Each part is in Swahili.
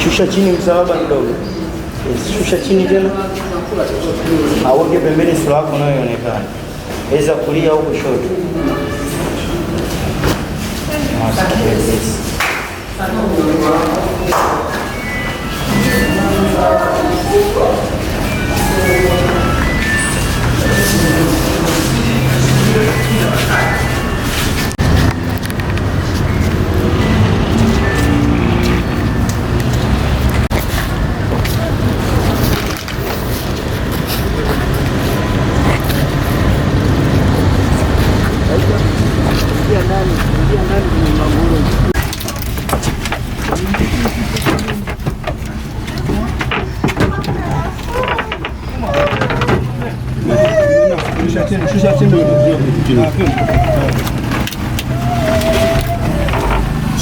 Shusha chini msalaba mdogo. Yes, shusha chini tena. Aweke pembeni sura yako nayo ionekane. Weza kulia au kushoto. Yes.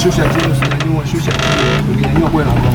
Shusha chini usinyanyue, shusha chini. Ukinyanyua kwa naomba.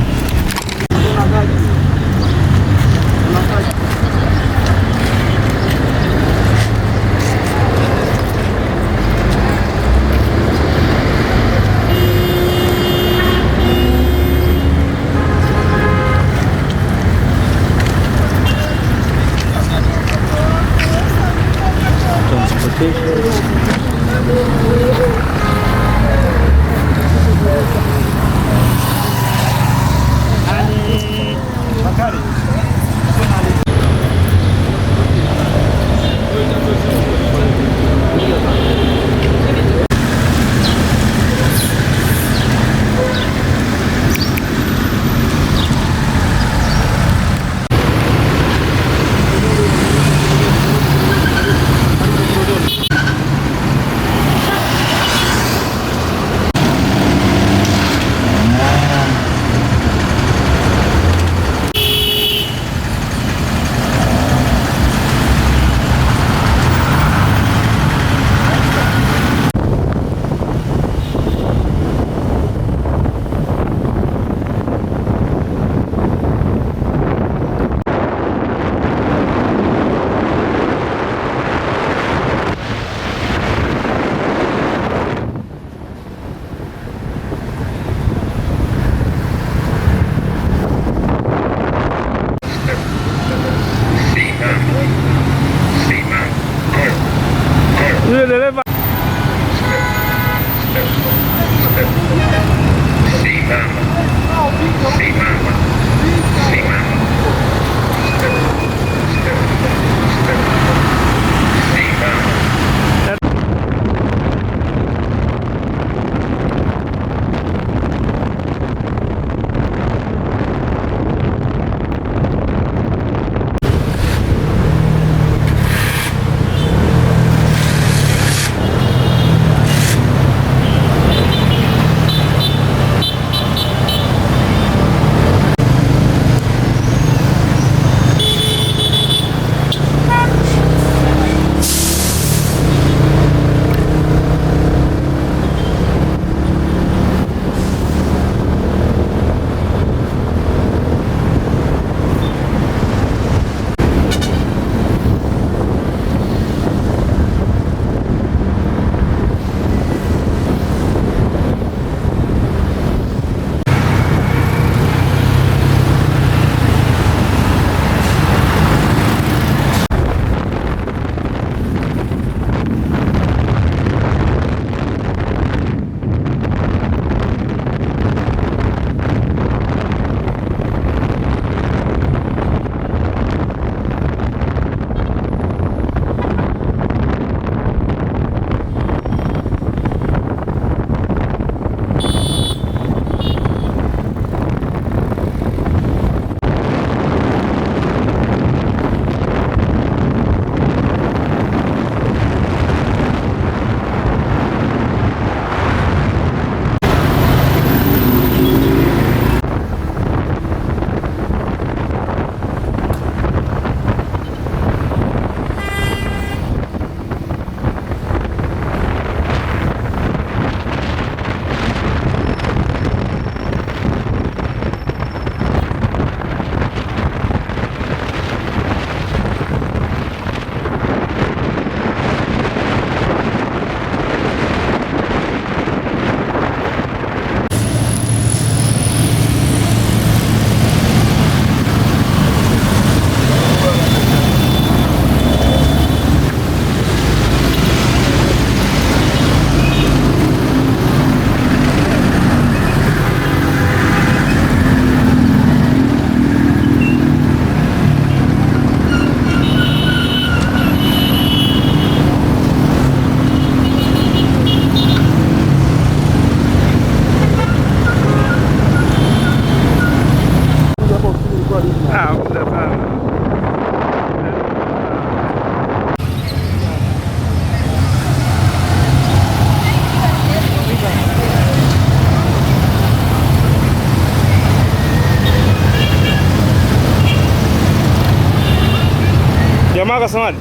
Jamaa akasemaje?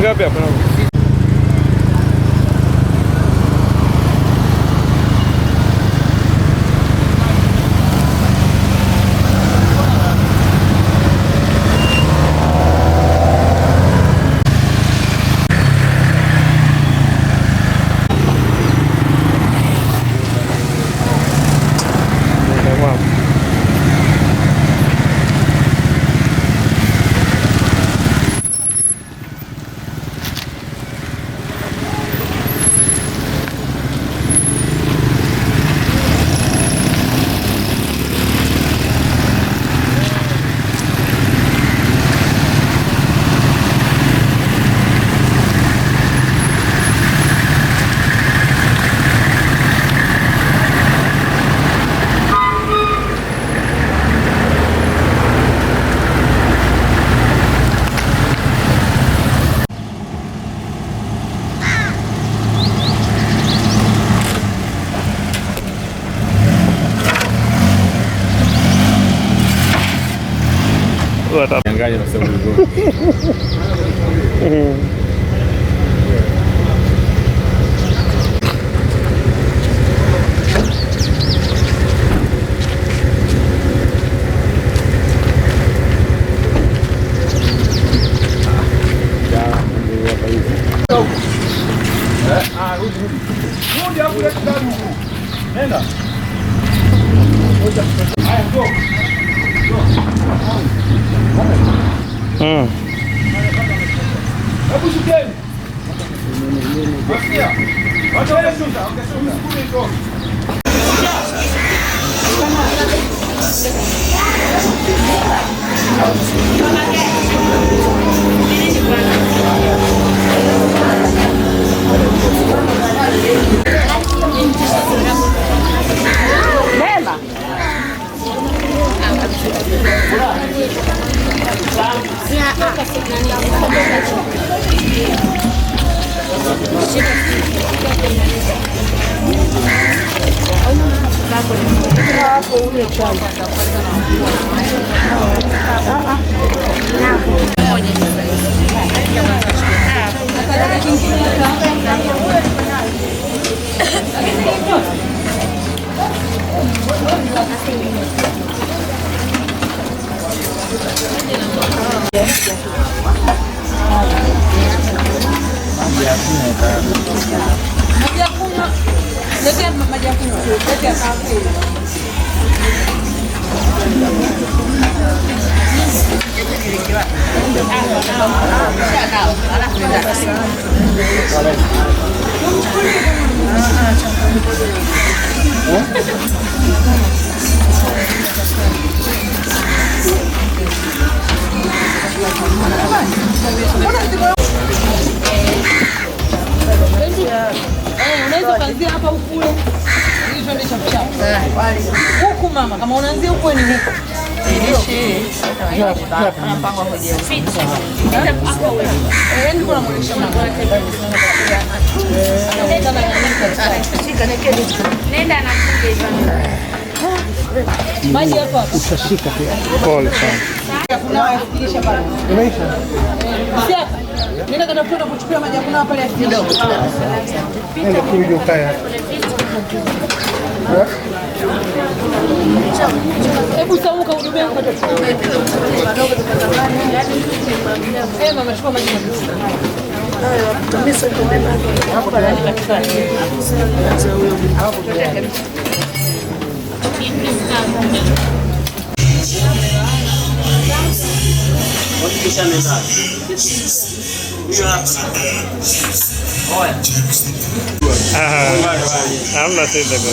Ngapi hapo? Watachanganya na sababu nenda. Hebu shukeni. Wasikia? Wacha wale shuka, msukumi iko. Mema. Unaweza kuanzia hapa ukule ili twende chapchap. Huku mama, kama unaanzia huko ni huko. Anapangwa hoja. Ndio kuna mwelekeo na nenda na kunde hivyo. Maji hapo hapo. utashika pia. Pole sana. Kuna wafikirisha pale. Imeisha. Siapa? Nenda katafuta kuchukua maji kuna pale kidogo. Nenda kirudi ukae hapa. Hebu sauka hudumia huko tu. Mama chukua maji. Tumisa tumema. Hapo ndani katika. Kisha meza. Hiyo hapa. Oya. Hamna sasa kwa.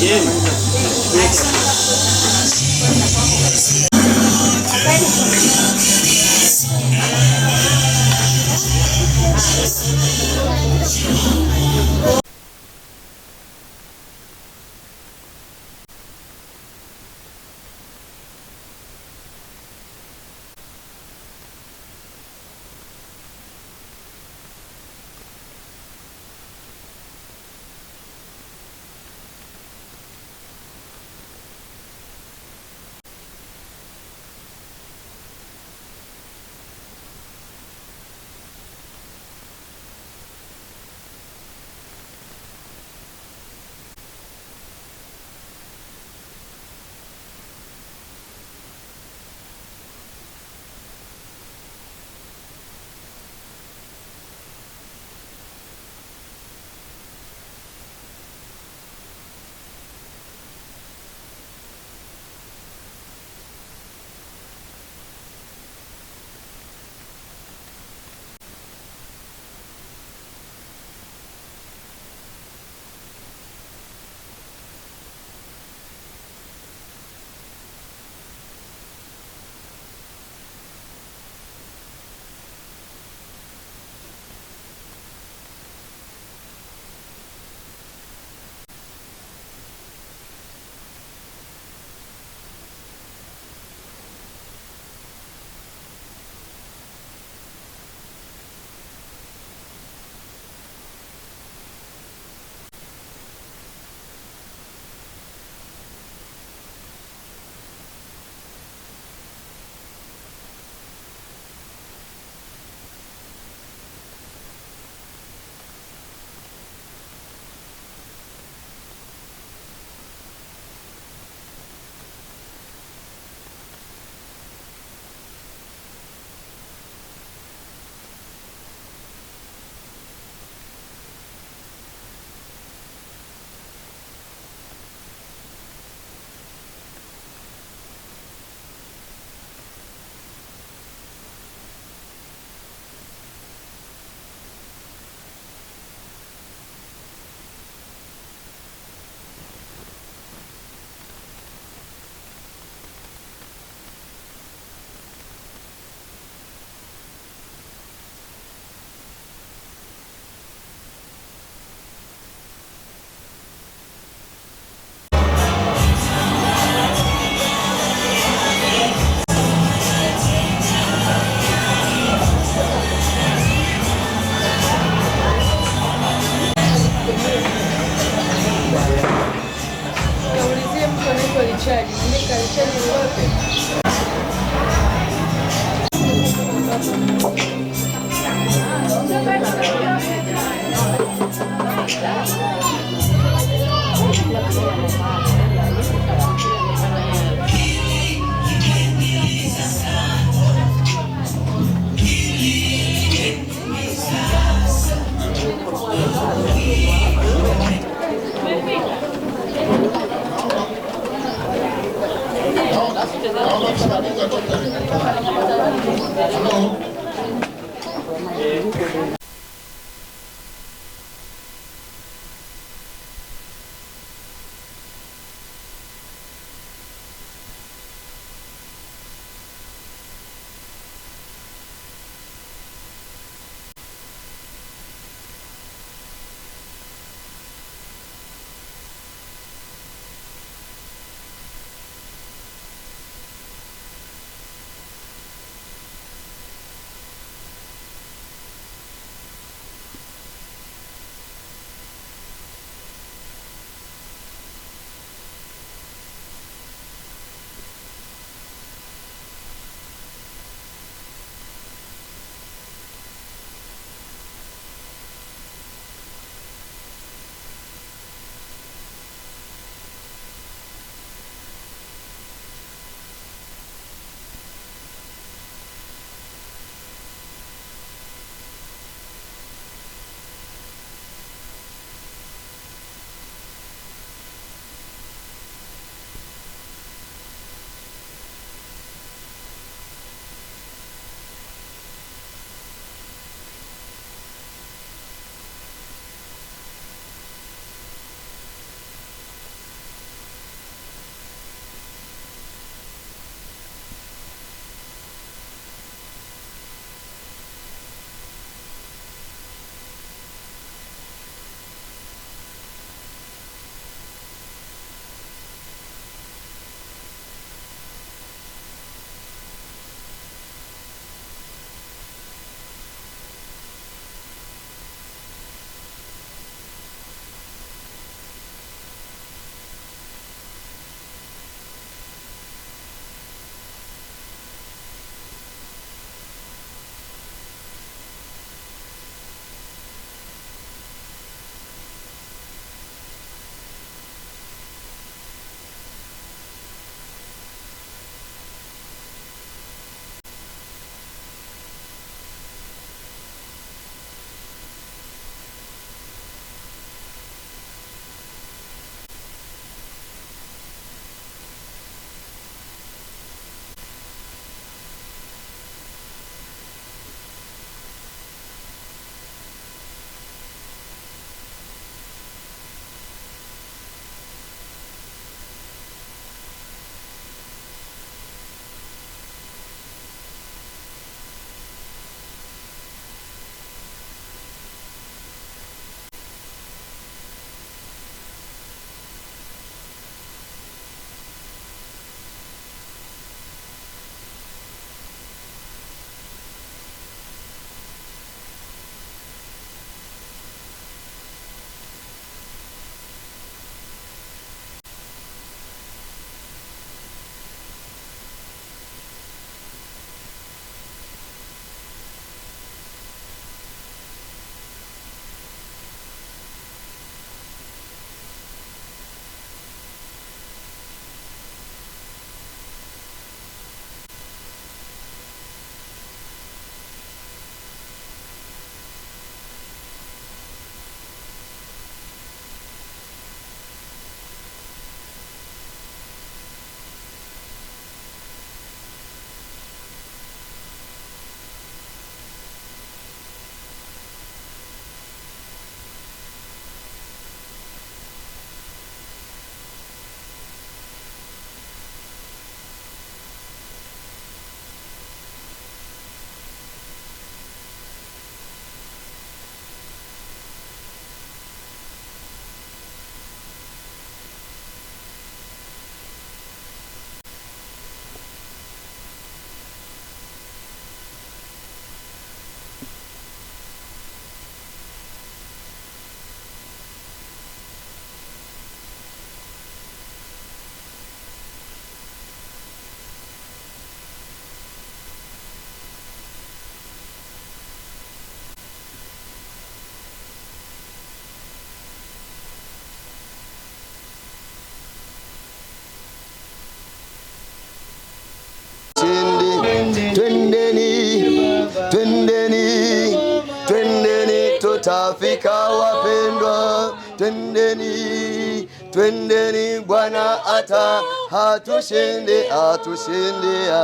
tutafika wapendwa, twendeni, twendeni, Bwana ata hatushinde, atushindia.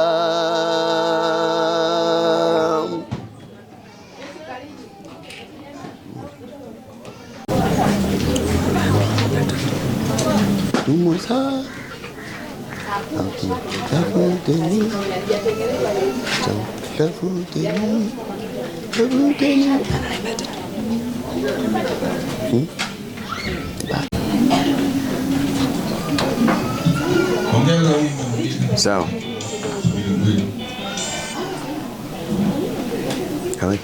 Musa tafuteni, tafuteni, tafuteni. Sawa. Kawai.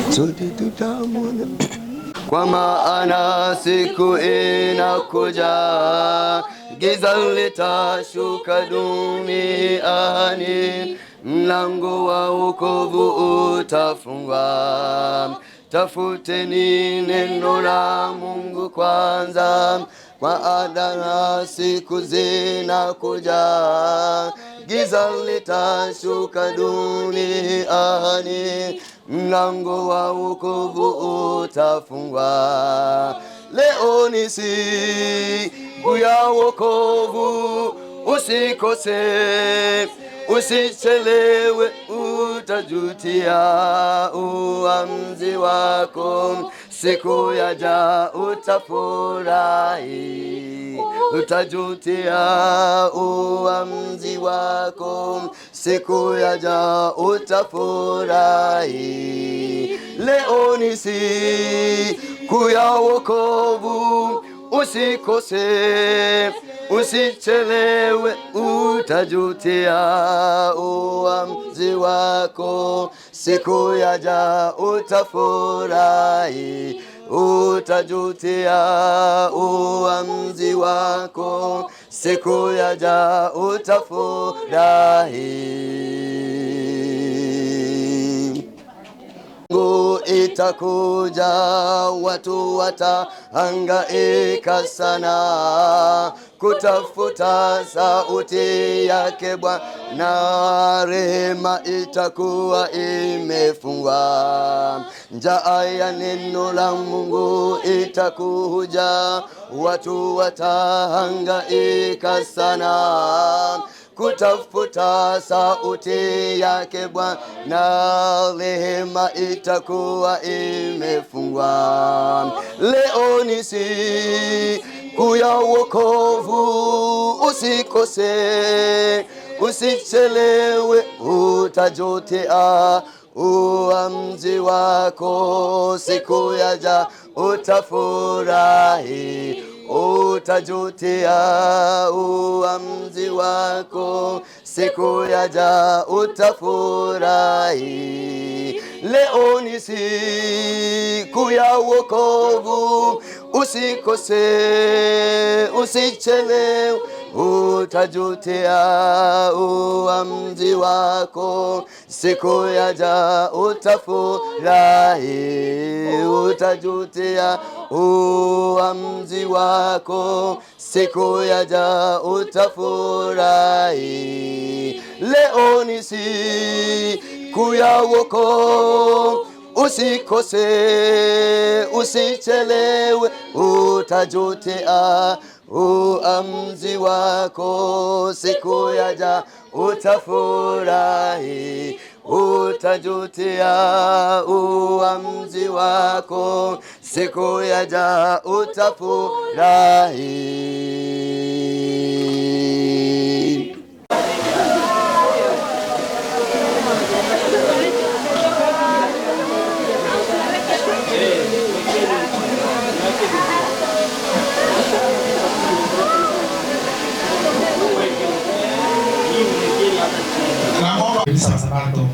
Sote tutamwona, kwa maana siku inakuja, giza litashuka duniani, mlango wa wokovu utafungwa. Tafuteni neno la Mungu kwanza, maana siku zinakuja, giza litashuka duniani, mlango wa wokovu utafungwa. Leo ni siku ya wokovu, usikose, usichelewe, utajutia uamuzi wako. Siku yaja utafurahi, utajutia uamuzi wako. Siku yaja utafurahi. Leo ni siku ya wokovu, usikose, usichelewe, utajutia uamuzi wako. Siku yaja utafurahi, utajutia uamuzi wako. Siku yaja utafurahi. Itakuja, watu watahangaika sana kutafuta sauti yake Bwana. Rehema itakuwa imefungwa, njaa ya neno la Mungu itakuja, watu watahangaika sana kutafuta sauti yake Bwana. Rehema itakuwa imefungwa. Leo ni siku ya wokovu, usikose, usichelewe, utajutia uamuzi wako. Siku yaja utafurahi, utajutia uamuzi wako. Siku yaja utafurahi. Leo ni siku ya wokovu, usikose, usichelewe, utajutia uamuzi wako. Siku yaja utafurahi, utajutia uamuzi wako. Siku yaja utafurahi. Leo ni siku ya wokovu, usikose, usichelewe, utajutia uamuzi wako. Siku yaja utafurahi, utajutia uamuzi wako. Siku yaja utafurahi. Sabato.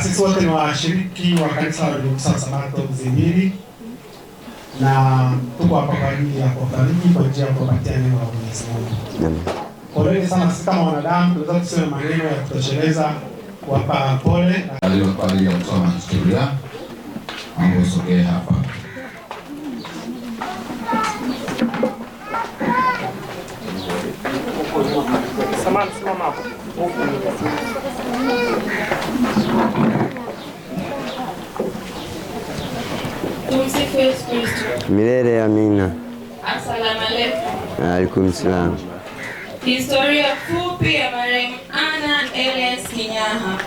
Sisi wote ni washiriki wa kanisa la Waadventista Sabato Mzimiri, na tuko hapa kwa ajili ya kufariji kwa njia ya kupatia neno la Mwenyezi Mungu. Poleni sana, sisi kama wanadamu tunaweza kusema maneno ya kutosheleza kuwapa pole. Leo kwa ajili ya kusoma historia, mambo sogea hapa. Milele amina. Asalamu alaykum. Alaikum salam. Historia fupi ya marehemu Anna Elias Kinyaha.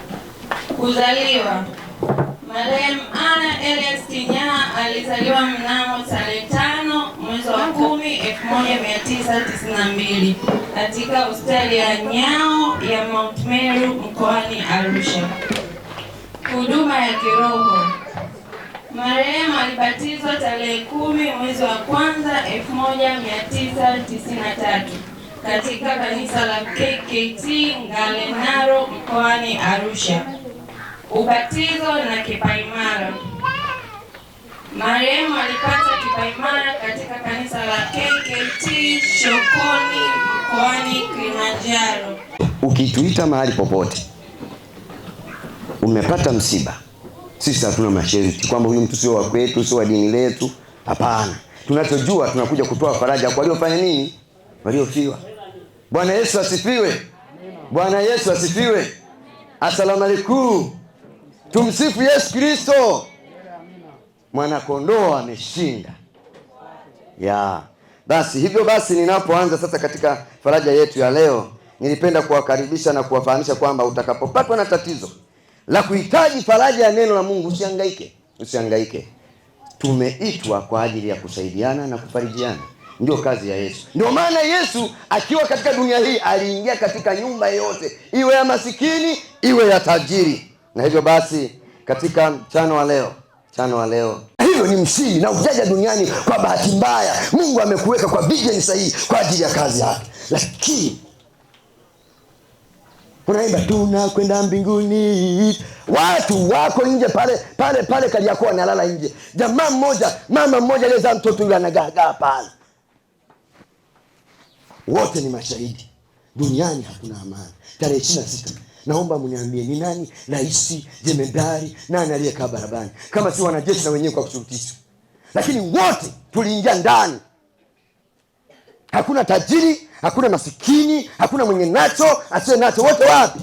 Kuzaliwa. Marehemu Anna Elias Kinyaha alizaliwa mnamo tarehe 5 mwezi wa 10 1992 katika hospitali ya Nyao ya Mount Meru mkoani Arusha. Huduma ya kiroho. Marehemu alibatizwa tarehe 10 mwezi wa 1 1993 katika kanisa la KKT Ngalenaro mkoani Arusha. Ubatizo na kipaimara. Marehemu alipata kipaimara katika kanisa la KKT Shokoni mkoani Kilimanjaro. Ukituita mahali popote umepata msiba, sisi hatuna masharti kwamba huyu mtu sio wa kwetu, sio wa dini letu. Hapana, tunachojua tunakuja kutoa faraja kwa waliofanya nini, waliofiwa. Bwana Yesu asifiwe. Bwana Yesu asifiwe. Asalamu alaykum. Tumsifu Yesu Kristo. Mwana kondoo ameshinda. Basi hivyo basi, ninapoanza sasa katika faraja yetu ya leo, nilipenda kuwakaribisha na kuwafahamisha kwamba utakapopatwa na tatizo la kuhitaji faraja ya neno la Mungu, usihangaike. Tumeitwa kwa ajili ya kusaidiana na kufarijiana. Ndio kazi ya Yesu. Ndio maana Yesu akiwa katika dunia hii aliingia katika nyumba yote, iwe ya masikini, iwe ya tajiri. Na hivyo basi katika mchana wa leo hivyo ni msingi, na ujaja duniani kwa bahati mbaya. Mungu amekuweka kwa vision sahihi kwa ajili ya kazi yake. Lakini unaimba tunakwenda mbinguni, watu wako nje pale Kariakoo analala nje. Mama mmoja aliyezaa mtoto yule anagagaa pale. Wote ni mashahidi. Duniani hakuna amani. Tarehe 26 naomba mniambie ni nani rais, jemedari, nani aliyekaa barabarani kama si wanajeshi na wenyewe kwa kushurutishwa? Lakini wote tuliingia ndani. Hakuna tajiri, hakuna masikini, hakuna mwenye nacho, asiye nacho, wote wapi?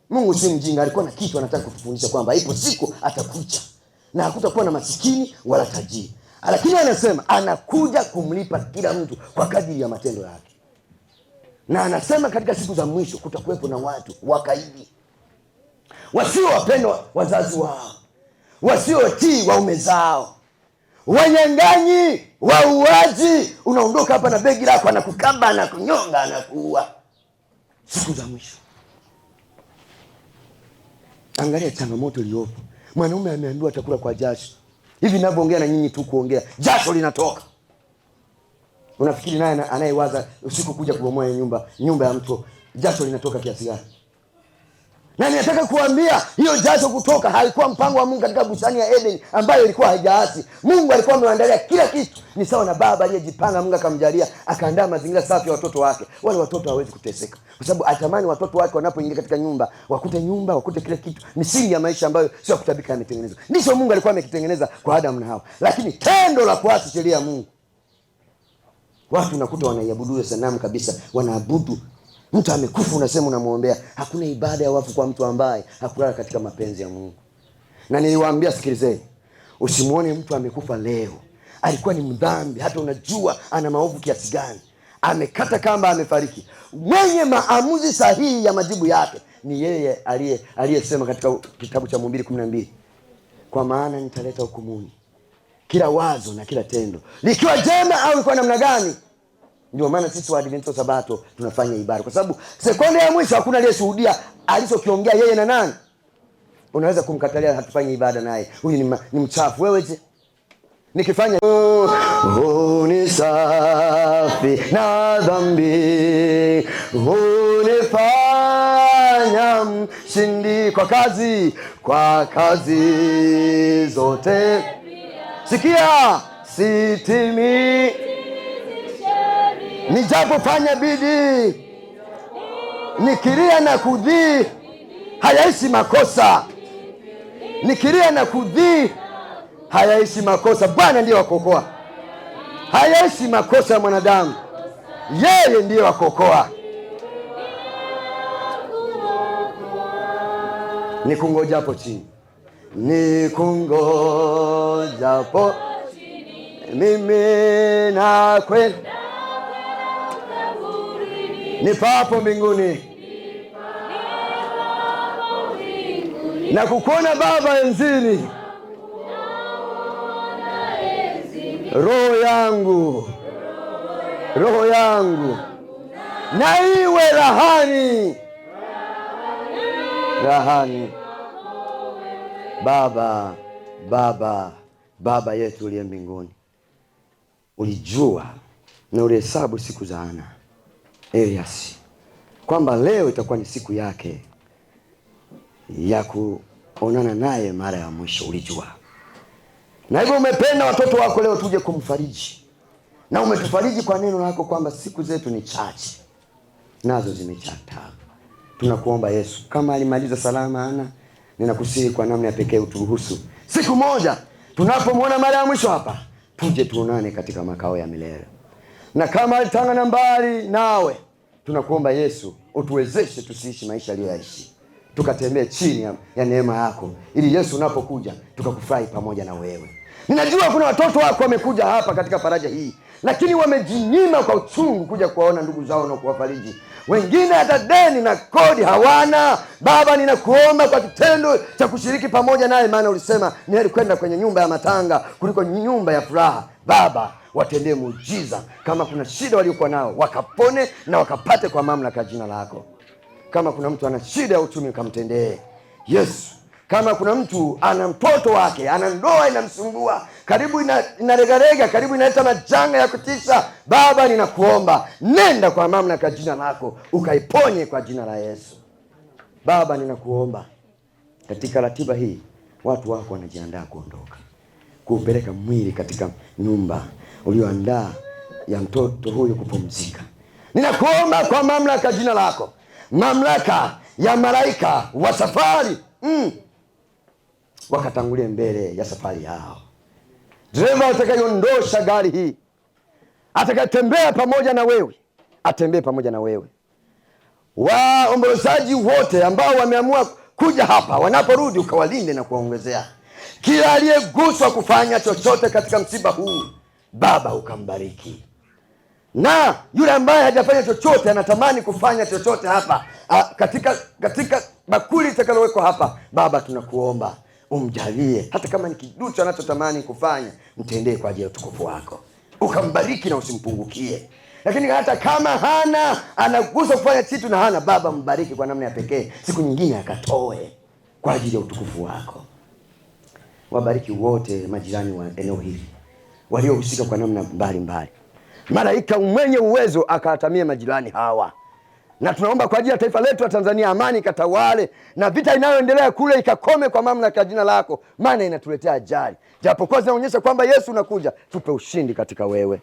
Mungu si mjinga, alikuwa na kitu anataka kutufundisha kwamba ipo siku atakuja na hakutakuwa na masikini wala tajiri. Lakini anasema anakuja kumlipa kila mtu kwa kadiri ya matendo yake. Na anasema katika siku za mwisho kutakuwepo na watu wakaidi, wasiowapenda wazazi wao, wasiotii waume zao, wanyang'anyi, wauaji. Unaondoka hapa na begi lako, anakukaba, anakunyonga, anakuua. Siku za mwisho. Angalia changamoto iliyopo. Mwanaume ameambiwa atakula kwa jasho. Hivi ninavyoongea na nyinyi tu kuongea, jasho linatoka. Unafikiri naye anayewaza usiku kuja kubomoa nyumba ya mtu, jasho linatoka kiasi gani? Na ninataka kuambia hiyo jasho kutoka haikuwa mpango wa Mungu katika bustani ya Eden ambayo ilikuwa haijaasi. Mungu alikuwa ameandalia kila kitu. Ni sawa na baba aliyejipanga, Mungu akamjalia, akaandaa mazingira safi ya watoto wake. Wale watoto hawezi kuteseka, kwa sababu atamani watoto wake wanapoingia katika nyumba wakute kila kitu, misingi ya maisha ambayo sio kutabika ametengeneza. Ndicho Mungu alikuwa amekitengeneza kwa Adamu na Hawa. Lakini tendo la kuasi sheria ya Mungu, watu unakuta wanaiabudu sanamu kabisa, wanaabudu. Mtu amekufa unasema unamuombea. Hakuna ibada ya wafu kwa mtu ambaye hakulala katika mapenzi ya Mungu. Na niliwaambia, sikilizeni, usimuone mtu amekufa leo alikuwa ni mdhambi, hata unajua ana maovu kiasi gani, amekata kamba, amefariki. Mwenye maamuzi sahihi ya majibu yake ni yeye aliyesema katika kitabu cha Mhubiri 12, kwa maana nitaleta hukumuni kila wazo na kila tendo, likiwa jema au likiwa namna gani. Ndio maana sisi Waadventista Sabato tunafanya ibada, kwa sababu sekunde ya mwisho hakuna aliyeshuhudia alichokiongea yeye na nani. Unaweza kumkatalia, hatufanye ibada naye, huyu ni mchafu. Wewe je? Nikifanya ni safi na dhambi, unifanya mshindi kwa kazi zote. Sikia, sitimi nijapofanya bidii, nikilia na kudhii, hayaishi makosa. Nikilia na kudhii, hayaishi makosa. Bwana ndiye wakokoa. Hayaishi makosa ya mwanadamu, yeye ndiye wakokoa. Nikungojapo chini, nikungojapo mimi nakwenda nipapo mbinguni na kukuona Baba enzini. Roho yangu na iwe rahani. Baba yetu uliye mbinguni, ulijua na ulihesabu siku za Hana Elias kwamba leo itakuwa ni siku yake ya kuonana naye mara ya mwisho. Ulijua, na hivyo umependa watoto wako leo tuje kumfariji, na umetufariji kwa neno lako kwamba siku zetu ni chache nazo zimejaa taabu. Tunakuomba Yesu, kama alimaliza salama Hana, ninakusihi kwa namna ya pekee uturuhusu siku moja tunapomwona mara ya mwisho hapa, tuje tuonane katika makao ya milele. Na kama alitangana mbali nawe, tunakuomba Yesu utuwezeshe tusiishi maisha aliyoyaishi, tukatembee chini ya neema yako, ili Yesu unapokuja tukakufurahi pamoja na wewe. Ninajua kuna watoto wako wamekuja hapa katika faraja hii, lakini wamejinyima kwa uchungu kuja kuwaona ndugu zao na kuwafariji. Wengine hata deni na kodi hawana. Baba, ninakuomba kwa kitendo cha kushiriki pamoja naye, maana ulisema ni heri kwenda kwenye nyumba ya matanga kuliko nyumba ya furaha. Baba, watendee muujiza. Kama kuna shida waliokuwa nao, wakapone na wakapate kwa mamlaka ya jina lako. Kama kuna mtu ana shida ya uchumi, ukamtendee Yesu. Kama kuna mtu ana mtoto wake, ana ndoa inamsumbua, karibu inaregarega, karibu inaleta majanga ya kutisha, Baba, ninakuomba nenda kwa mamlaka ya jina lako ukaiponye kwa jina la Yesu. Baba, ninakuomba katika ratiba hii, watu wako wanajiandaa kuondoka, kupeleka mwili katika nyumba ulioandaa ya mtoto huyu kupumzika. Ninakuomba kwa mamlaka ya jina lako, mamlaka ya malaika wa safari wakatangulie mbele ya safari yao. Dereva atakayeondosha gari hii, atakayetembea pamoja na wewe, atembee pamoja na wewe. Waombolezaji wote ambao wameamua kuja hapa, wanaporudi ukawalinde na kuwaongezea. Kila aliyeguswa kufanya chochote katika msiba huu, Baba, ukambariki. Na yule ambaye hajafanya chochote, anatamani kufanya chochote hapa, katika bakuli itakalowekwa hapa, Baba, tunakuomba umjalie, hata kama ni kiduchu anachotamani kufanya, mtendee kwa ajili ya utukufu wako, ukambariki na usimpungukie. Lakini hata kama hana anagusa kufanya kitu na hana, Baba, mbariki kwa namna ya pekee, siku nyingine akatoe kwa ajili ya utukufu wako. Wabariki wote majirani wa eneo hili waliohusika kwa namna mbalimbali. Malaika mwenye uwezo akawatamie majirani hawa. Na tunaomba kwa ajili ya taifa letu la Tanzania, amani katawale, na vita inayoendelea kule ikakome kwa mamlaka ya jina lako, maana inatuletea ajali. Japokuwa zinaonyesha kwamba Yesu unakuja, tupe ushindi katika wewe.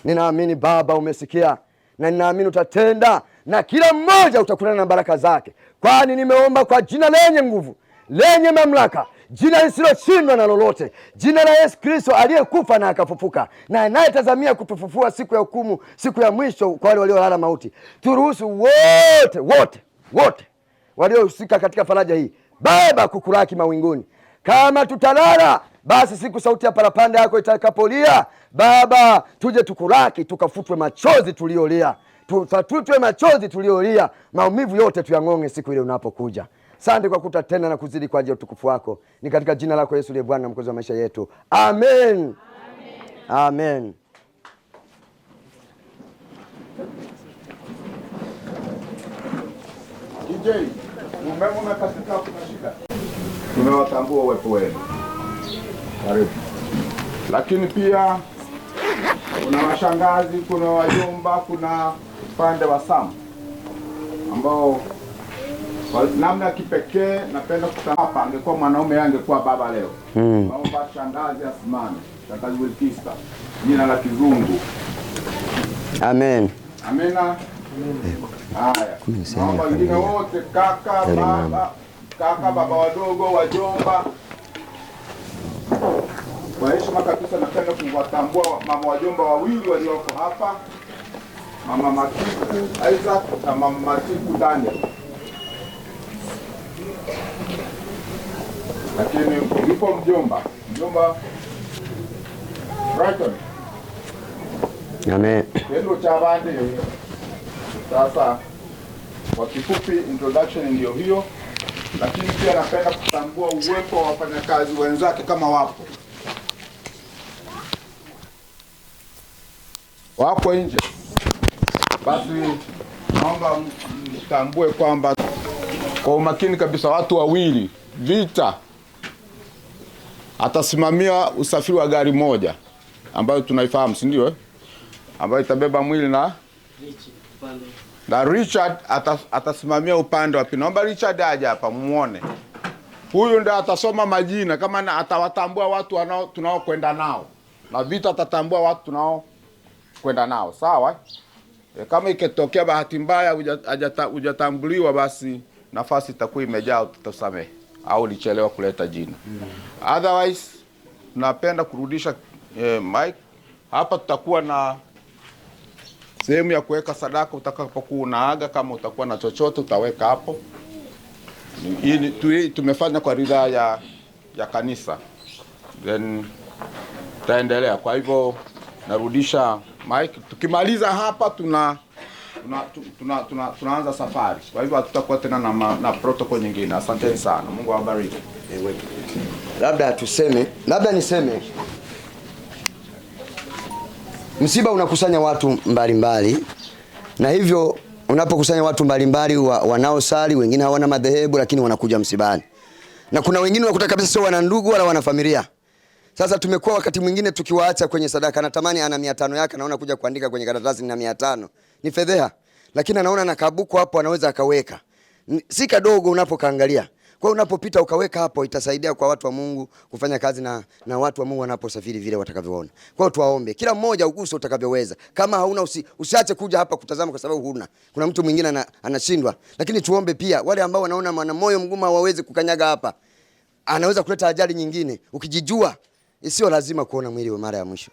Ninaamini Baba umesikia, na ninaamini utatenda, na kila mmoja utakutana na baraka zake. Kwani nimeomba kwa jina lenye nguvu, lenye mamlaka, jina lisiloshindwa na lolote, jina la Yesu Kristo aliyekufa na akafufuka, na anayetazamia kutufufua siku ya hukumu, siku ya mwisho kwa wale waliolala mauti. Turuhusu wote waliohusika katika faraja hii, Baba, kukulaki mawinguni. Kama tutalala, basi siku sauti ya parapanda yako itakapolia, Baba, tuje tukulaki, tukafutwe machozi tuliolia, tutwe machozi tuliolia, maumivu yote tuyang'onge siku ile unapokuja. Asante kwa kutatenda na kuzidi kwa ajili ya utukufu wako. Ni katika jina lako Yesu, ndiye Bwana na Mwokozi wa maisha yetu. Amen. Amen. DJ, umeme katika kunashika. Tunawatambua uwepo wenu. Karibu. Lakini pia kuna washangazi, kuna wajomba, kuna upande wa Sam ambao kwa namna ya kipekee napenda kutana hapa. Angekuwa mwanaume angekuwa baba leo. Naomba shangazi asimame. Shangazi Wilkista, jina la kizungu. Amen. Amina. Haya. Naomba wengine wote, kaka, baba wadogo, wajomba. Kwa heshima kabisa napenda kuwatambua mama wajomba wawili walioko hapa. Mama Matiku Isaac na mama Matiku Daniel. Lakini ulipo mjomba Brighton. Amen. Ndio cha bandi. Sasa kwa kifupi introduction ndio hiyo, lakini pia napenda kutambua uwepo wa wafanyakazi wenzake kama wapo nje. Basi naomba mtambue kwamba kwa umakini kabisa watu wawili Vita atasimamia usafiri wa gari moja ambayo tunaifahamu, si ndio? Ambayo itabeba mwili na Richard atasimamia upande wa pili. Naomba Richard aje hapa muone. Huyu ndiye atasoma majina kama atawatambua watu tunao kwenda nao. Na Vita atatambua watu tunao kwenda nao. Sawa? Kama ikitokea bahati mbaya hujatambuliwa, basi nafasi itakuwa imejaa, tutasamehe au lichelewa kuleta jina. Otherwise napenda kurudisha mic hapa. Tutakuwa na sehemu ya kuweka sadaka utakapokuwa unaaga. Kama utakuwa na chochote utaweka hapo. Hii tumefanya kwa ridhaa ya kanisa. Then taendelea. Kwa hivyo narudisha mic. Tukimaliza hapa tunaanza safari. Kwa hivyo hatutakuwa tena na protocol nyingine. Asanteni sana. Mungu awabariki. Labda niseme msiba unakusanya watu mbalimbali, na hivyo unapokusanya watu mbalimbali wanaosali, wengine hawana madhehebu lakini wanakuja msibani. Na kuna wengine unakuta kabisa sio wana ndugu wala wana familia. Sasa tumekuwa wakati mwingine tukiwaacha kwenye sadaka. Natamani ana 500 yake, naona kuja kuandika kwenye karatasi na 500. Ni fedheha. Lakini anaona na kabuku hapo anaweza akaweka. Si kadogo unapokaangalia. Kwa unapopita ukaweka hapo, itasaidia kwa watu wa Mungu kufanya kazi na watu wa Mungu wanaposafiri vile watakavyoona. Kwa hiyo tuwaombe kila mmoja uguse utakavyoweza. Kama hauna usiache kuja hapa kutazama kwa sababu huna. Kuna mtu mwingine anashindwa. Lakini tuombe pia wale ambao wanaona wana moyo mgumu hawawezi kukanyaga hapa. Anaweza kuleta ajali nyingine. Ukijijua sio lazima kuona mwili wa mara ya mwisho.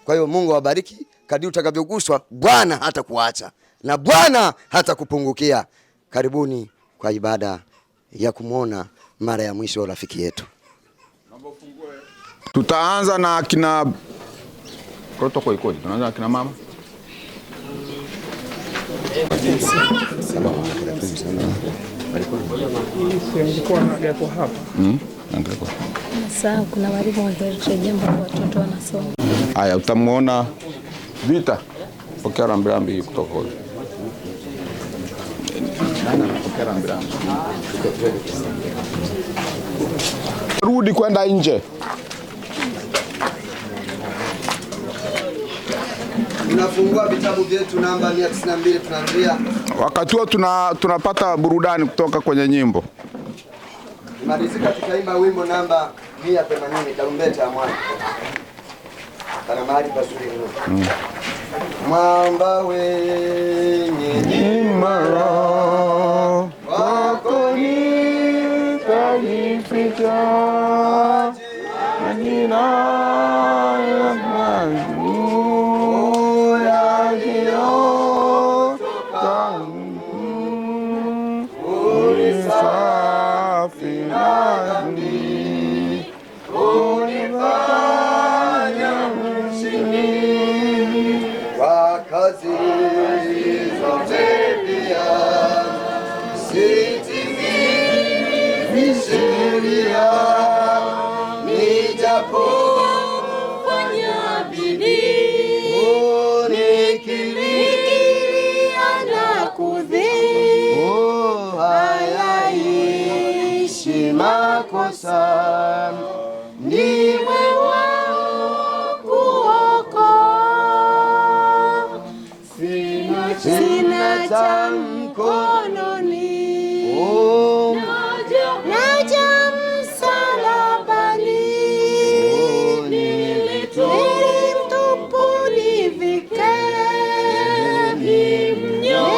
Kwa hiyo Mungu awabariki. Kadri utakavyoguswa, Bwana hata kuacha na Bwana hata kupungukia. Karibuni kwa ibada ya kumuona mara ya mwisho rafiki yetu. Tutaanza na kina protocol ikoje? Tunaanza na kina mama. Sasa kuna walimu wangerejesha jambo kwa watoto wanasoma. Haya, utamuona Vita. Pokea rambirambi kutoka huko. Pokea rambirambi. Rudi kwenda nje. Tunafungua vitabu vyetu namba 192 tunaanzia. Wakati huo tunapata burudani kutoka kwenye nyimbo. Malizika tutaimba wimbo namba 180 tarumbeta ya mwana. Kana mahali pazuri mno. Mwamba wenye imara wako nitajificha majina ya Mungu yaliyotoka ulisafi na dhambi unifanya mshindi kwa kazi zote pia sitimizi sheria nijapofanya bidii unikiria na kudhii hayaishi makosa niwe wao kuokoa sina cha mkononi naja msalabani nilimtupu nivike nimnyonge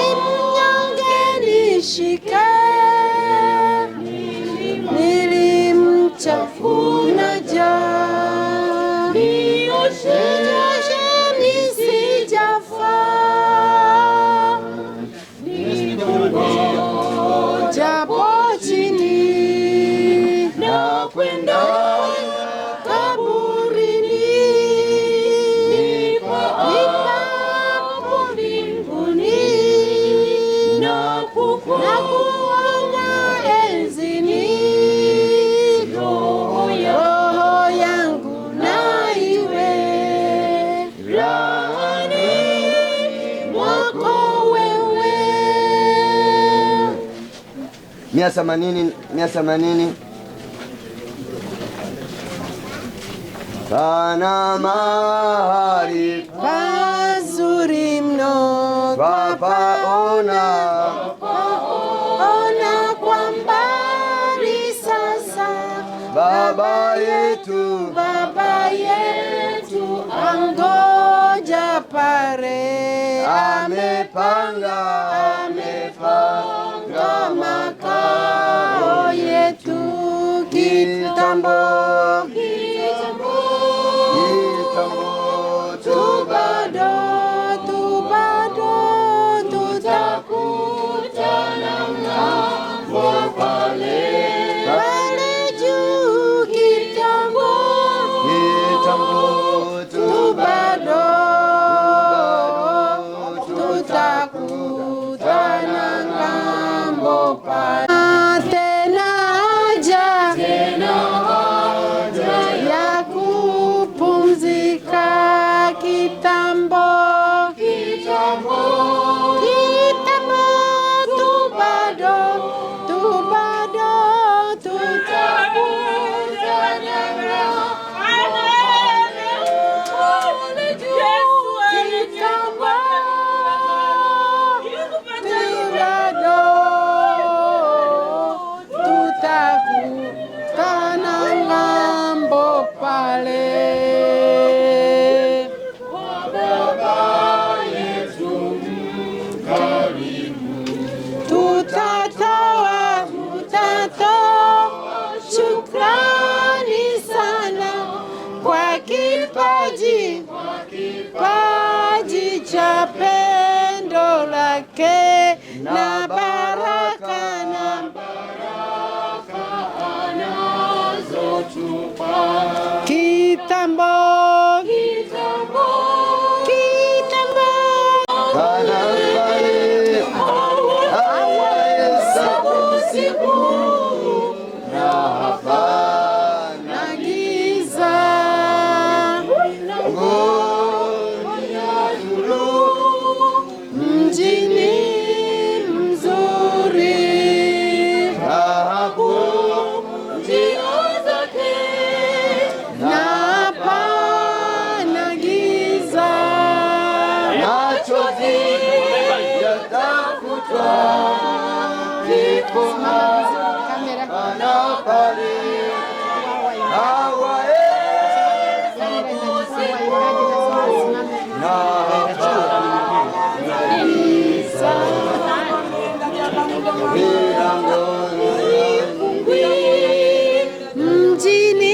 nishike nilimchafuna jana nioshe nisijafaa rahani mwako wewe. 180. Pana mahali pazuri mno twapaona kwa mbali sasa. Baba yetu angoja pare, amepanga makao yetu kitambo. Tu bado tutakutana ng'ambo pale juu kitambo. Tu bado tutakutana ng'ambo pale. Tena haja ya kupumzika kitambo. Tu bado tutakutana pale juu kitambo. Tutakutana ng'ambo pale. Tutatoa shukrani sana kwa kipaji cha pendo lake na baraka anazotupa kitambo. Na giza mjini mzuri, njia zake na hapana giza. machozi yatafutwa, kifo hapana pale. Mjini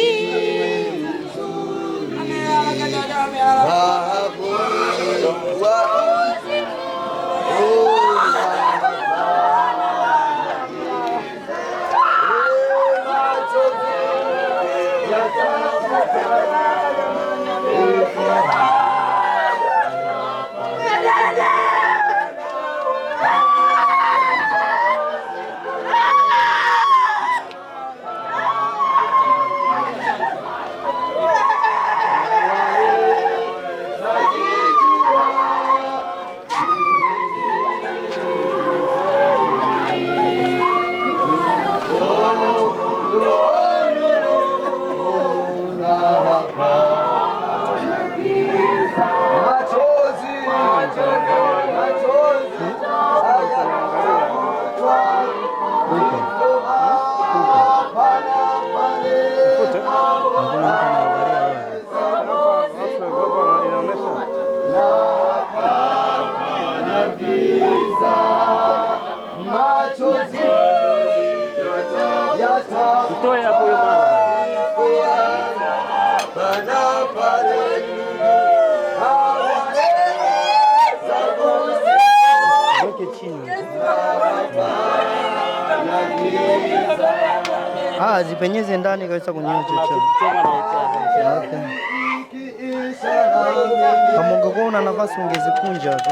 Mtoe hapo huyo mama. Weke chini. Zipenyeze ndani kabisa kwenye hiyo chocho. Okay. Kama ungekuwa una nafasi ungezikunja tu.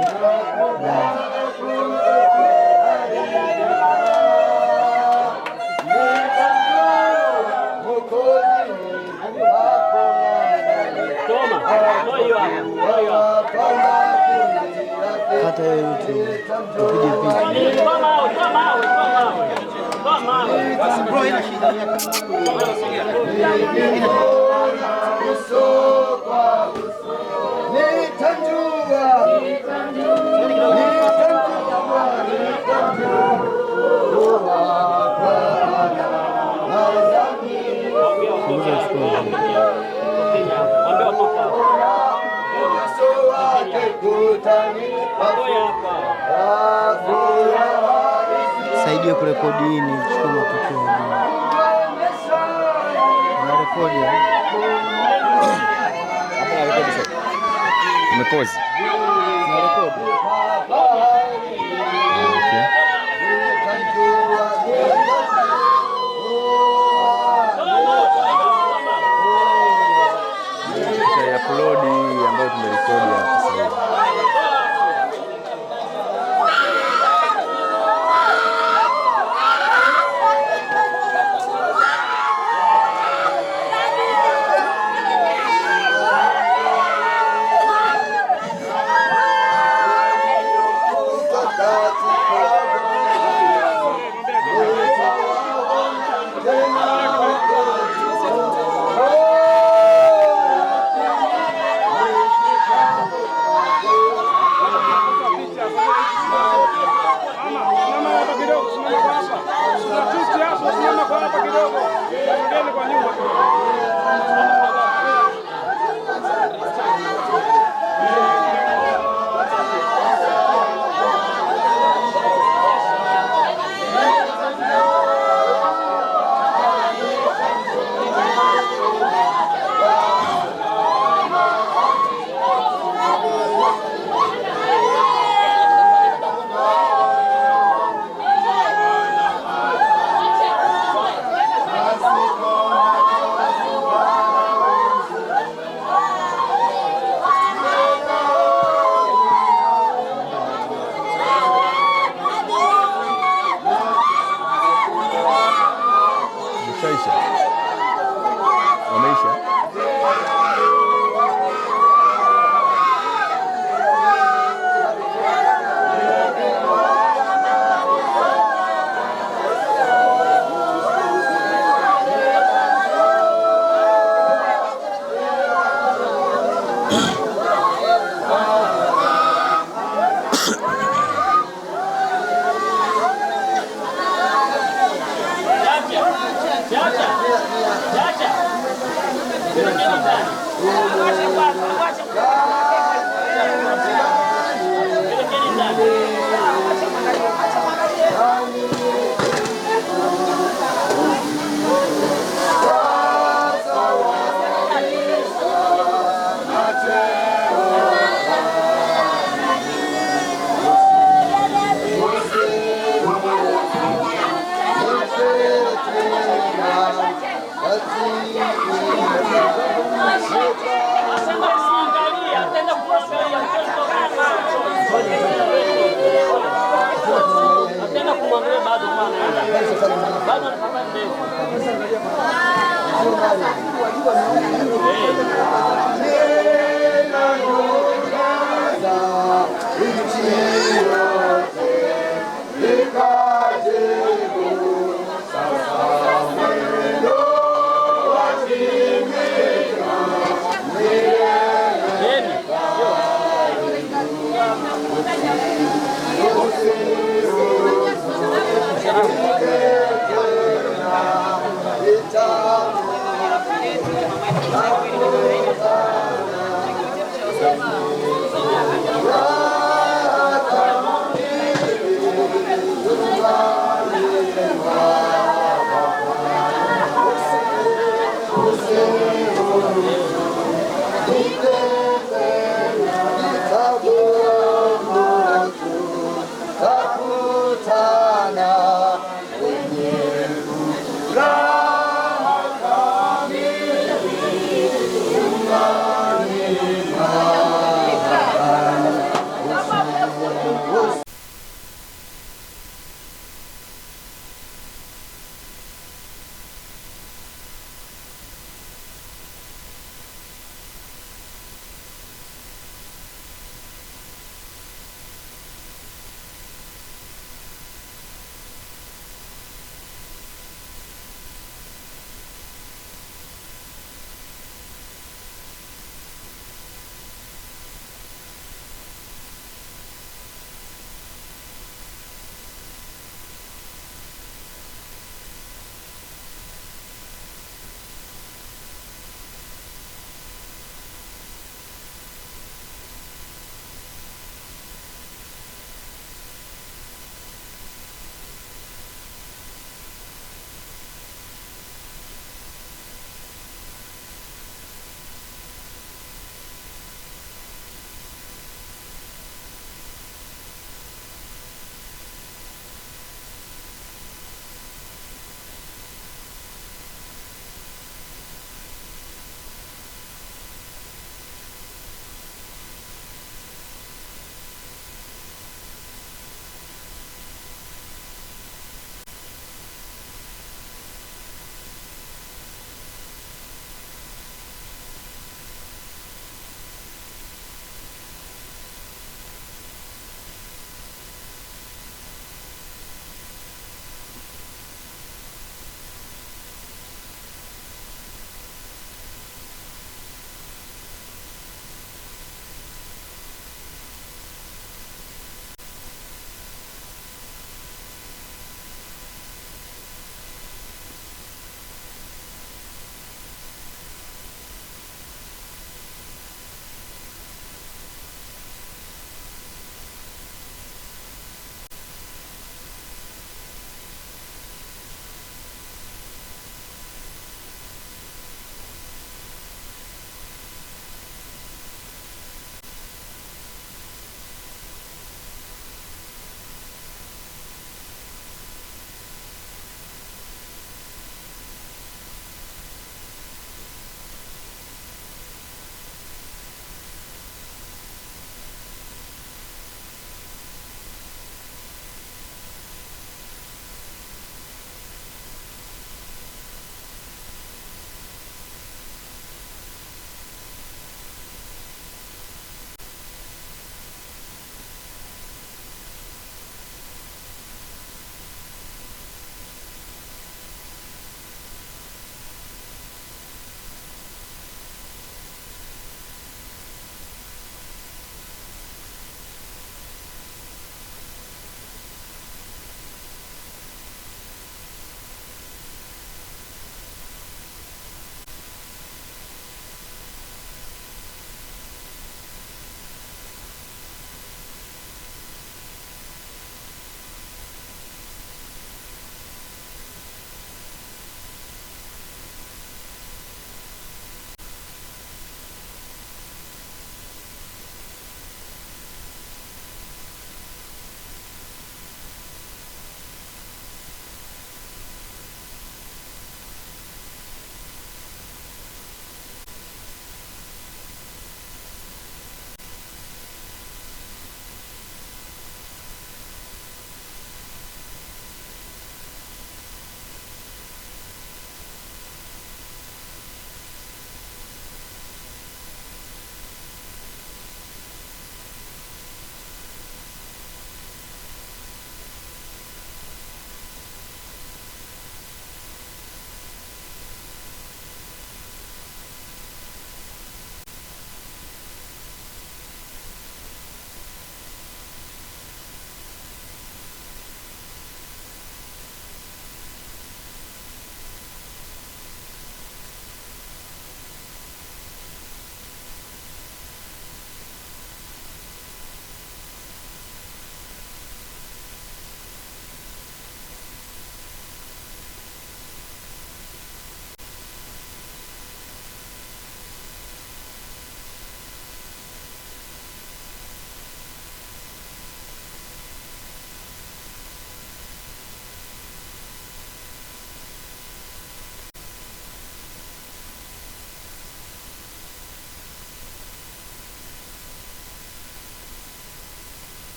Toma, hiyo hapo. Kata hiyo YouTube. Tupige picha. Toa mawe. Bro, ina shida yako. Saidia kurekodi hii ni chukua matokeo. Na rekodi. Hapa na rekodi sasa. Umepozi. Na rekodi. Okay. Upload ambayo tumerekodi hapa sasa.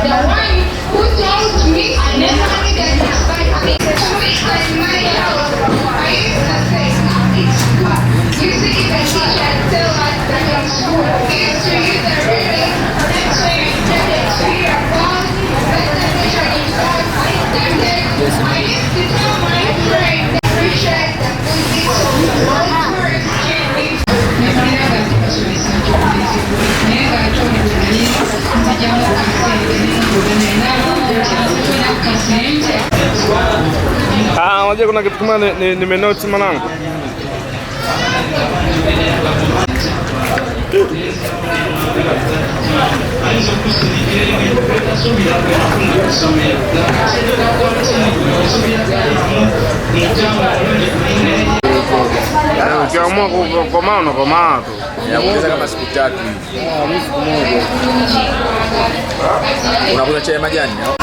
the one who told me I never needed to fight me. To me, like my house, I used to say, it's good. You see, the teacher tell us that in school, we used to use the reading, and so you intended to hear about but the teacher himself, I used to tell my friend that Richard that we need to words change. Unajua kuna kitu kama nimenoti mwanangu. Ukiamua kukomaa unakomaa tu. Inakuongeza kama siku 3 hivi. Siku moja. Unakunywa chai majani au?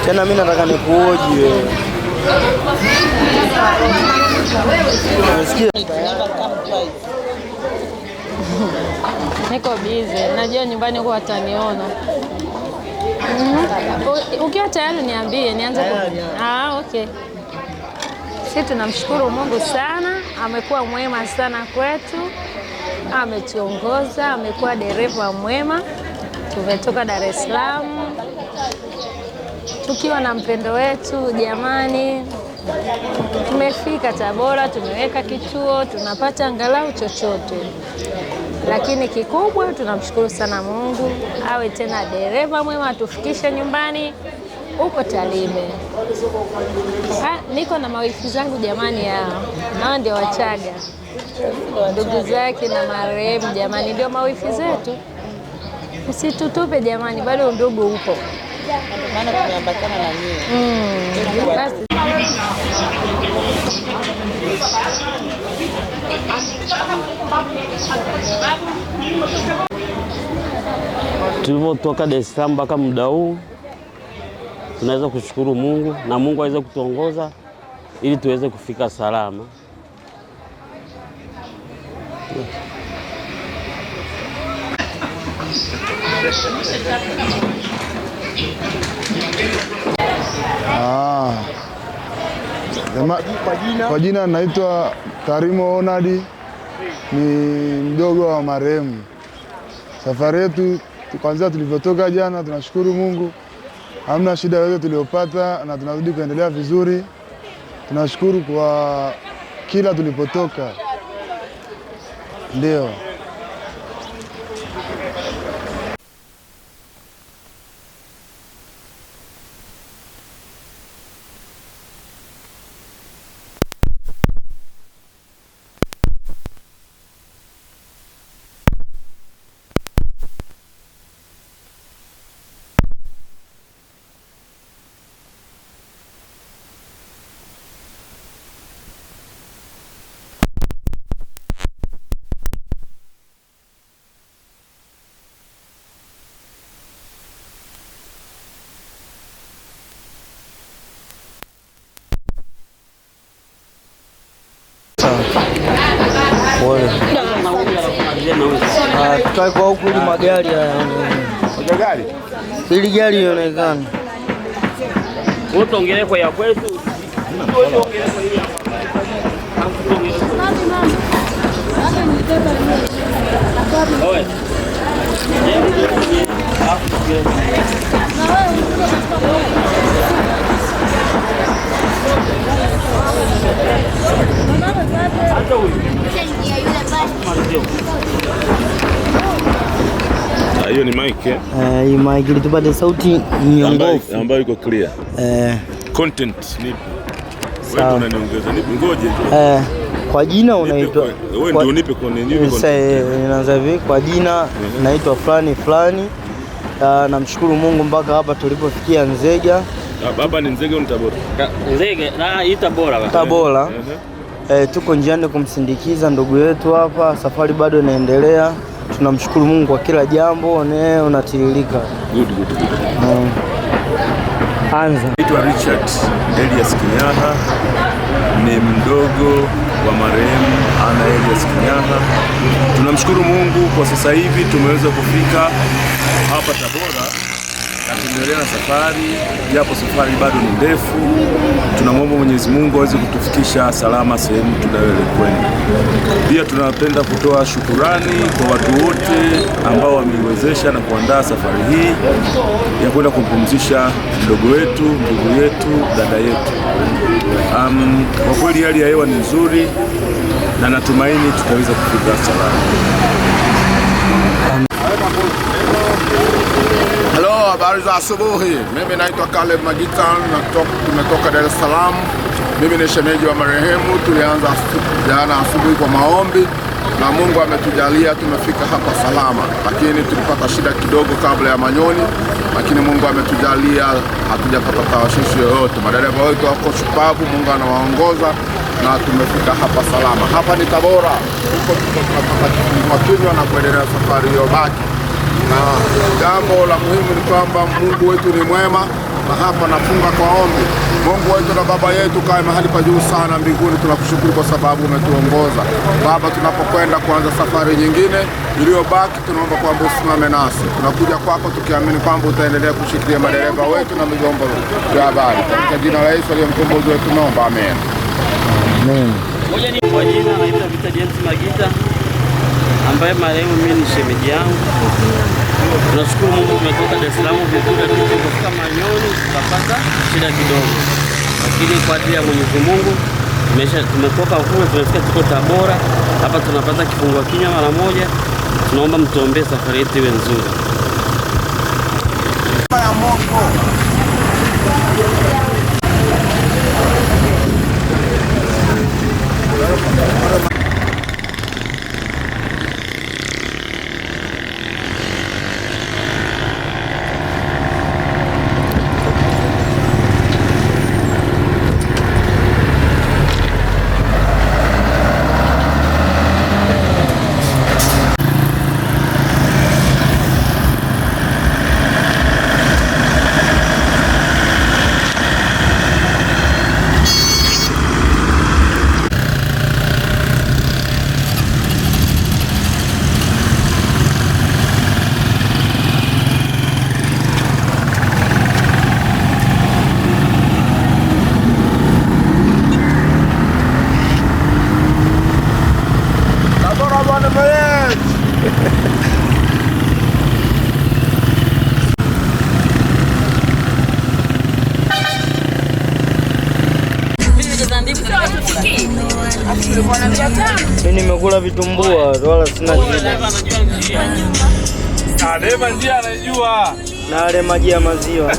Tena mimi nataka nikuoji wewe. Unasikia? Niko busy. Najua nyumbani huko wataniona. Ukiwa tayari niambie nianze okay. Sisi tunamshukuru Mungu sana, amekuwa mwema sana kwetu. Ametuongoza, amekuwa dereva mwema. Tumetoka Dar es Salaam tukiwa na mpendo wetu jamani. Tumefika Tabora, tumeweka kituo, tunapata angalau chochote. Lakini kikubwa tunamshukuru sana Mungu, awe tena dereva mwema atufikishe nyumbani huko Tarime. Niko na mawifi zangu jamani, nao ndio Wachaga, ndugu zake na marehemu jamani, ndio mawifi zetu. Msitutupe jamani, bado ndugu huko. Maana tumeambatana na nyinyi. Basi. Tulivyotoka Dar es Salaam mpaka muda huu tunaweza kushukuru Mungu na Mungu aweze kutuongoza ili tuweze kufika salama. Kwa jina naitwa Karimo Onadi, ni mdogo wa marehemu. Safari yetu kwanza tulivyotoka jana, tunashukuru Mungu, hamna shida yoyote tuliyopata na tunazidi kuendelea vizuri. Tunashukuru kwa kila tulipotoka. Ndio. Tukae kwa huku ili magari gari ili gari ionekane. Wote ongelee kwa ya kwetu. Hiyo ni mic eh? Hii mic ili tupate sauti nyongofu ambayo iko clear. Content nipo. Wewe unaniongeza nipo ngoje. Kwa jina unaitwa wewe ndio unipe kwa nini? Sasa inaanza hivi kwa jina naitwa fulani. Namshukuru Mungu mpaka hapa tulipofikia Nzega. Baba ni Nzega au Tabora? Nzega na Tabora. Tabora. Tuko njiani kumsindikiza ndugu yetu hapa, safari bado inaendelea. Tunamshukuru Mungu kwa kila jambo, unatiririka. Good. Anza. Naitwa Richard Elias Kinyaha, ni mdogo wa marehemu Ana Elias Kinyaha. Tunamshukuru Mungu kwa sasa hivi tumeweza kufika hapa Tabora na tunaendelea na safari, japo safari bado ni ndefu. Tunamwomba Mwenyezi Mungu aweze kutufikisha salama sehemu tunayokwenda. Pia tunapenda kutoa shukurani kwa watu wote ambao wameiwezesha na kuandaa safari hii ya kwenda kumpumzisha mdogo wetu, ndugu yetu, dada yetu. Kwa kweli hali ya hewa ni nzuri na natumaini tutaweza kufika salama. Habari za asubuhi. Mimi naitwa Caleb Magita, tumetoka Dar es Salaam. Mimi ni shemeji wa marehemu. Tulianza jana asubuhi kwa maombi na Mungu ametujalia tumefika hapa salama, lakini tulipata shida kidogo kabla ya Manyoni, lakini Mungu ametujalia hatujapata tawashishi yoyote. Madereva wetu wako shupavu, Mungu anawaongoza na tumefika hapa salama. Hapa ni Tabora, huko tunapata kifungua kinywa na kuendelea safari iliyobaki. Na jambo la muhimu ni kwamba Mungu wetu ni mwema, na hapa nafunga kwa ombi. Mungu wetu na Baba yetu kae mahali pa juu sana mbinguni, tunakushukuru kwa sababu umetuongoza. Baba, tunapokwenda kuanza safari nyingine iliyobaki, tunaomba kwamba usimame nasi. Tunakuja kwako tukiamini kwamba utaendelea kushikilia madereva wetu na migombo ya habari. Katika jina la Yesu aliye mkombozi wetu tunaomba, amen. Amen. Kwa jina naitwa Victor James Magita, ambaye marehemu mimi ni shemeji yangu. Tunashukuru Mungu tumetoka Dar es Salaam vizuri, tulipofika Manyoni tukapata shida kidogo, lakini kwa ajili ya Mwenyezi Mungu tumetoka huko, tumefika tuko Tabora. Hapa tunapata kifungua kinywa mara moja. Tunaomba mtuombee safari yetu iwe nzuri. Mimi nimekula vitumbua wala sina shida. Dereva njia anajua. Na ale maji ya maziwa.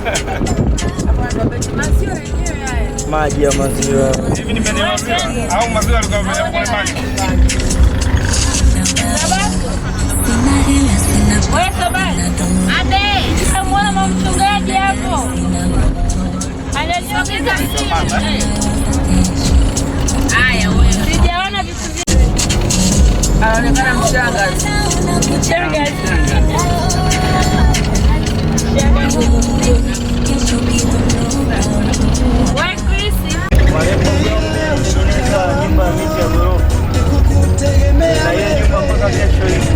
Maji ya maziwa. Hivi nimeelewa au maziwa alikuwa amepole maji? Wewe sabani. Ade, utamwona mama mchungaji hapo. Ananyongeza haya wewe. Sijaona vitu vingi. Anaonekana mshangazi. Wewe Chris. Nyumba ya miti ya ghorofa. Na hiyo nyumba mpaka kesho hivi.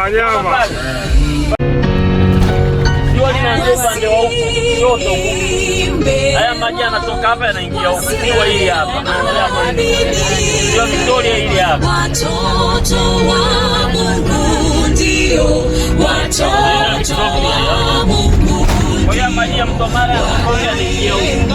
wanyama. Jua linaanzia upande wa huku kushoto huku. Haya maji yanatoka hapa yanaingia huku. Ziwa hili hapa. Ziwa Victoria hili hapa. Watoto wa Mungu ndio watoto wa Mungu. Kwa hiyo maji ya Mto Mara yanaingia huku.